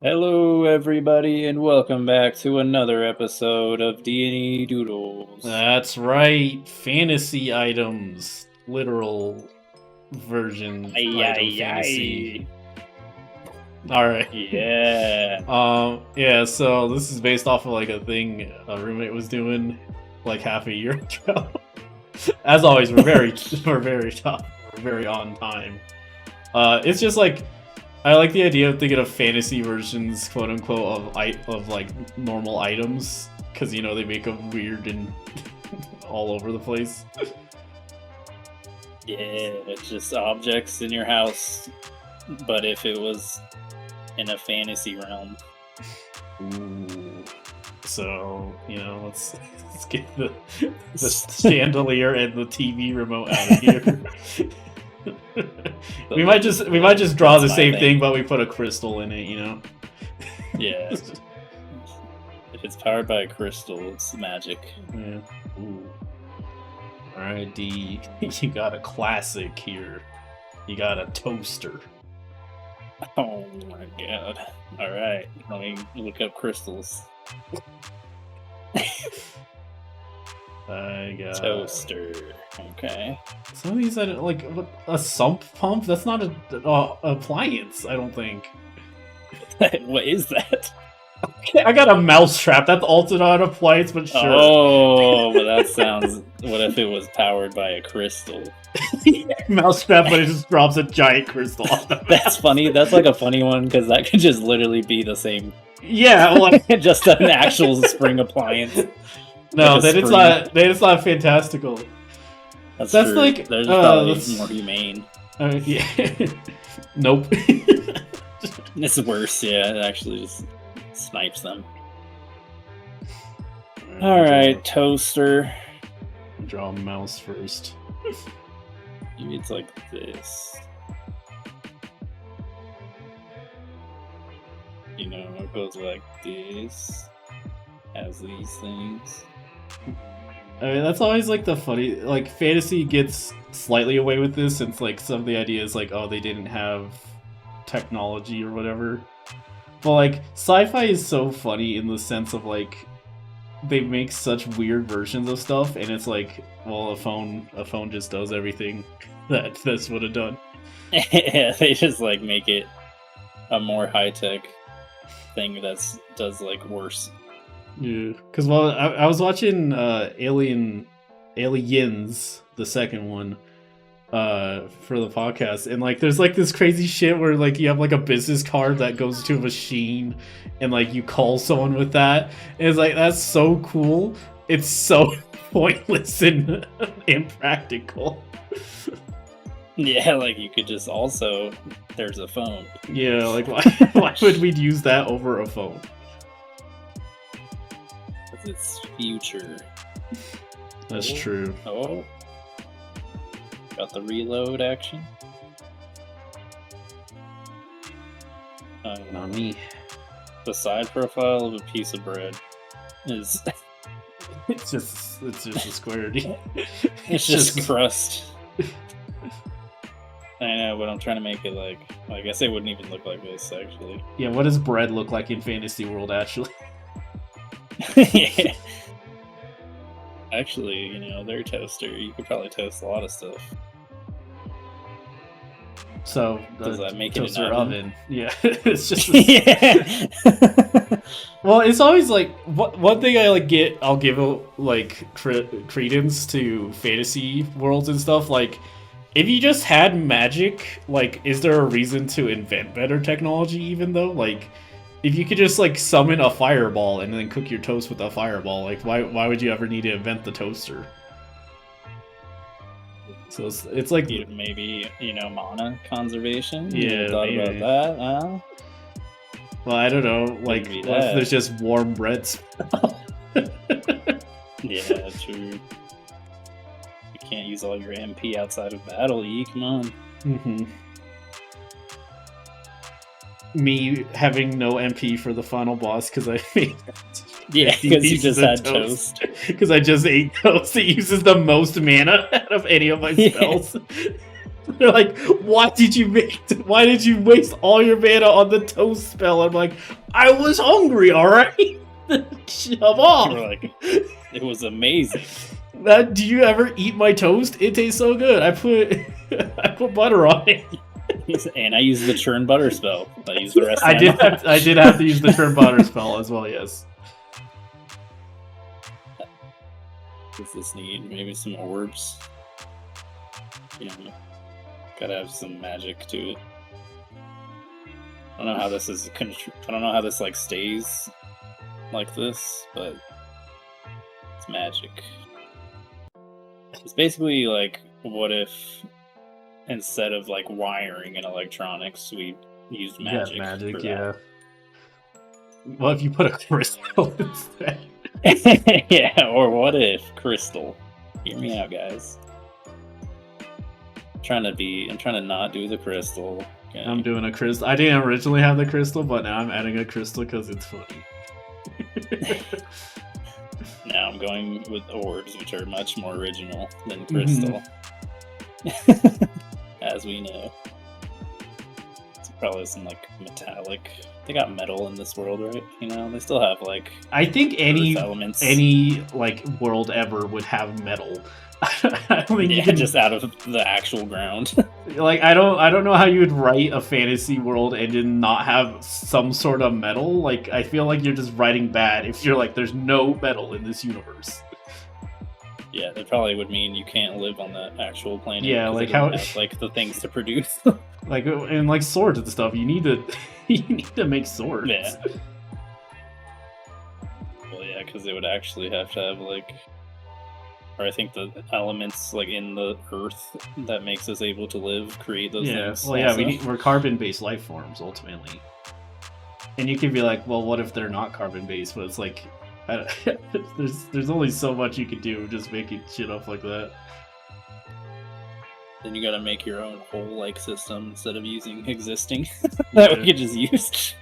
Hello, everybody, and welcome back to another episode of D&E Doodles. That's right, fantasy items, literal version item fantasy. All right. Yeah. Yeah. So this is based off of like a thing a roommate was doing like half a year ago. As always, we're very tough. We're very on time. It's just like I like the idea of thinking of fantasy versions, quote unquote, of like normal items, because you know they make them weird and all over the place. Yeah, it's just objects in your house, but if it was in a fantasy realm. Ooh. So, you know, let's get the chandelier and the TV remote out of here. we might just draw the same thing, but we put a crystal in it, you know? Yeah. If it's powered by a crystal, it's magic. Yeah. Ooh. Alright, D. You got a classic here. You got a toaster. Oh my god. Alright, let me look up crystals. I got toaster. Okay. Some of these, I don't like a sump pump. That's not an appliance, I don't think. What is that? I got a mouse trap. That's also not an appliance, but sure. Oh, but that sounds. What if it was powered by a crystal? Mouse trap, but it just drops a giant crystal on the That's funny. That's like a funny one because that could just literally be the same. Yeah, like just an actual spring appliance. No, like then it's not. Then it's not fantastical. That's true. Like they're probably more humane. Yeah. Nope. It's worse. Yeah, it actually just snipes them. All right, toaster. Draw a mouse first. Maybe it's like this. You know, it goes like this. Has these things. I mean, that's always like the funny. Like fantasy gets slightly away with this, since like some of the ideas, like they didn't have technology or whatever. But like sci-fi is so funny in the sense of like they make such weird versions of stuff, and it's like, well, a phone just does everything that this would have done. Yeah, they just like make it a more high-tech thing that's does like worse. Yeah, because I was watching Aliens, the second one, for the podcast, and like there's like this crazy shit where like you have like a business card that goes to a machine, and like you call someone with that, and it's like that's so cool. It's so pointless and impractical. Yeah, like you could just also there's a phone. Yeah, like why would we use that over a phone? It's future. That's true. Oh. Got the reload action. Not me. The side profile of a piece of bread is it's just a square. It's just crust. I know, but I'm trying to make it like I guess it wouldn't even look like this actually. Yeah, what does bread look like in fantasy world actually? Yeah. Actually, you know, their toaster, you could probably toast a lot of stuff. So does that make it an oven? Yeah, it's just yeah. Well, it's always like one thing I like I'll give like credence to fantasy worlds and stuff. Like, if you just had magic, like, is there a reason to invent better technology? Even though, like, if you could just like summon a fireball and then cook your toast with a fireball, like why would you ever need to invent the toaster? So it's like maybe, you know, mana conservation. Yeah, thought about that. Well, I don't know. Like, what if there's just warm bread smell? Yeah, true. You can't use all your MP outside of battle. Come on. Mm-hmm. Me having no MP for the final boss because I made because you just had toast. Because I just ate toast. It uses the most mana out of any of my spells. They're like, why did you waste all your mana on the toast spell? I'm like, I was hungry, alright? Shove off. You're like, it was amazing. Do you ever eat my toast? It tastes so good. I put butter on it. And I used the churn butter spell. I used the rest. I did have to use the churn butter spell as well. Yes. Does this need maybe some orbs? Yeah, gotta have some magic to it. I don't know how this is. I don't know how this like stays like this, but it's magic. It's basically like, what if instead of like wiring and electronics, we used magic? Yeah, magic, yeah. What if you put a crystal instead? Yeah, or what if crystal? Hear me out, guys. I'm trying to not do the crystal. Okay. I'm doing a crystal. I didn't originally have the crystal, but now I'm adding a crystal because it's funny. Now I'm going with orbs, which are much more original than crystal. As we know. It's probably some like metallic. They got metal in this world, right? You know, they still have like, I think any elements. Any like world ever would have metal. I don't think yeah, you can just out of the actual ground. Like I don't know how you would write a fantasy world and then not have some sort of metal. Like I feel like you're just writing bad if you're like there's no metal in this universe. Yeah, that probably would mean you can't live on that actual planet. Yeah, like it how doesn't have, like the things to produce. Like and like swords and stuff. You need to make swords. Yeah. Well, yeah, because they would actually have to have like, or I think the elements like in the earth that makes us able to live create those things. Well, yeah, we're carbon-based life forms ultimately. And you could be like, well, what if they're not carbon-based? But it's like, there's only so much you could do just making shit up like that. Then you gotta make your own whole like system instead of using existing that we could just use.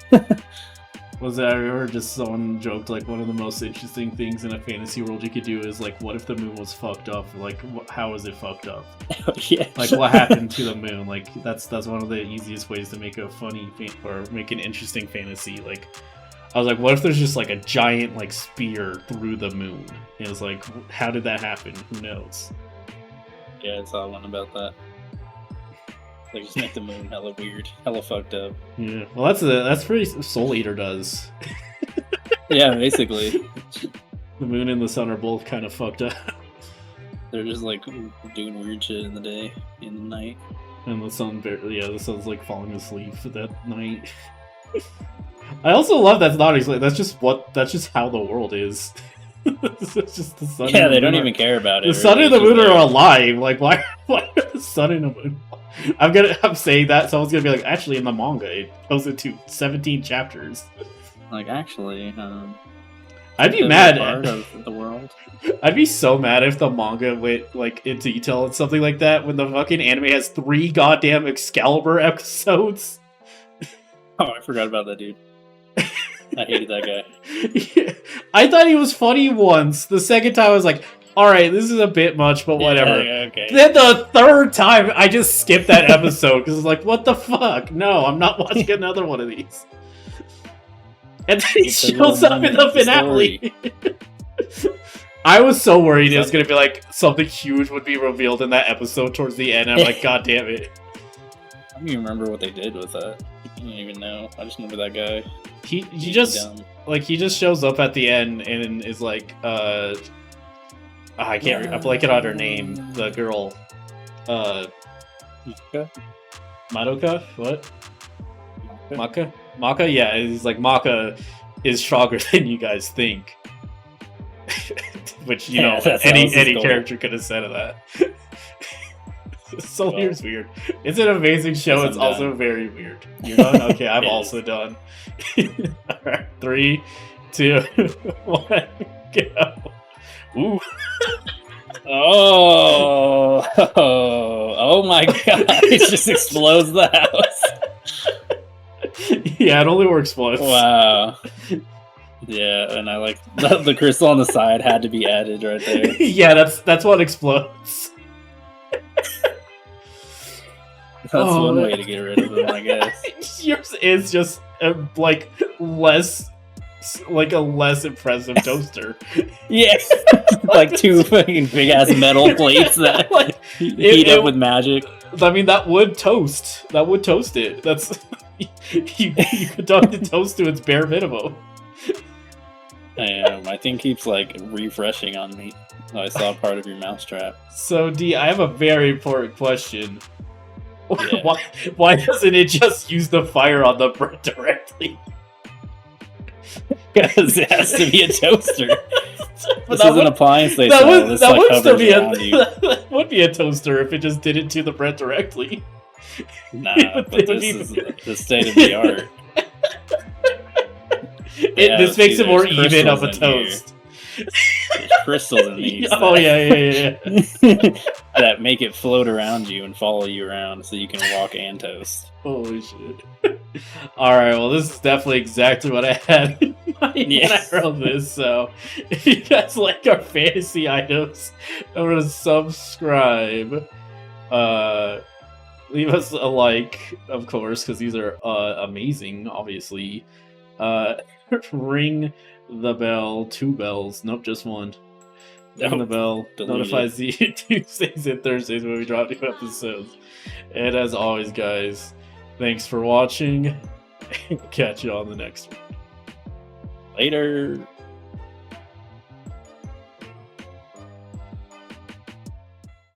Was that, I remember just someone joked like one of the most interesting things in a fantasy world you could do is like, what if the moon was fucked up? Like, how is it fucked up? Yeah. Like, what happened to the moon? Like, that's one of the easiest ways to make a funny or make an interesting fantasy. Like, I was like, what if there's just like a giant like spear through the moon? And it was like, how did that happen? Who knows? Yeah, I saw one about that. Like, just make the moon hella weird, hella fucked up. Yeah, well, that's pretty Soul Eater does. Yeah, basically. The moon and the sun are both kind of fucked up. They're just like doing weird shit in the day, in the night. And the sun, the sun's like falling asleep for that night. I also love that's not exactly, that's just how the world is. It's just the sun. Yeah, they don't even care about it. The sun and the moon are alive. Like, why are the sun and the moon? I'm saying that someone's gonna be like, actually, in the manga, it goes into 17 chapters. Like, actually, I'd be mad. Part of the world. I'd be so mad if the manga went like into detail and something like that when the fucking anime has 3 goddamn Excalibur episodes. Oh, I forgot about that dude. I hated that guy. Yeah. I thought he was funny once. The second time I was like, alright, this is a bit much, but whatever. Yeah, okay. Then the third time, I just skipped that episode because it's like, what the fuck? No, I'm not watching another one of these. And then he shows up in the finale. I was so worried it was going to be like something huge would be revealed in that episode towards the end. I'm like, god damn it. I don't even remember what they did with that. I don't even know. I just remember that guy. He just shows up at the end and is like, I can't remember. I'm blanking on her name. The girl. Madoka? What? Maka? Maka? Yeah, he's like, Maka is stronger than you guys think. Which, you know, any character could have said of that. Soul Eater's weird. It's an amazing show. It's also very weird. You're done? Okay, I'm also done. Alright, 3, 2, 1, go. Ooh. Oh my god, it just explodes the house. Yeah, it only works once. Wow. Yeah, and I like the crystal on the side had to be added right there. Yeah, that's what explodes. That's one way to get rid of them, I guess. Yours is just like less, like a less impressive toaster. Yeah, like two fucking big ass metal plates that Like, heat up with magic. I mean, that would toast. That would toast it. That's you conduct the toast to its bare minimum. My thing keeps like refreshing on me. Oh, I saw part of your mousetrap. So, D, I have a very important question. Yeah. Why doesn't it just use the fire on the bread directly? Because it has to be a toaster. But This is an appliance they that sell. would, This that like would still hovers be around you. that would be a toaster if it just did it to the bread directly. Nah, It but would this be- is the state of the art. This see, makes it more there's even of a crystals in here. toast. There's crystals in these. Oh yeah. That make it float around you and follow you around so you can walk and toast. Holy shit. Alright, well this is definitely exactly what I had in mind when I wrote this, so if you guys like our fantasy items, remember to subscribe. Leave us a like, of course, because these are amazing, obviously. Ring the bell, 2 bells, nope, just one. Ring the bell, notifies you Tuesdays and Thursdays when we drop new episodes. And as always, guys, thanks for watching. Catch you on the next one. Later.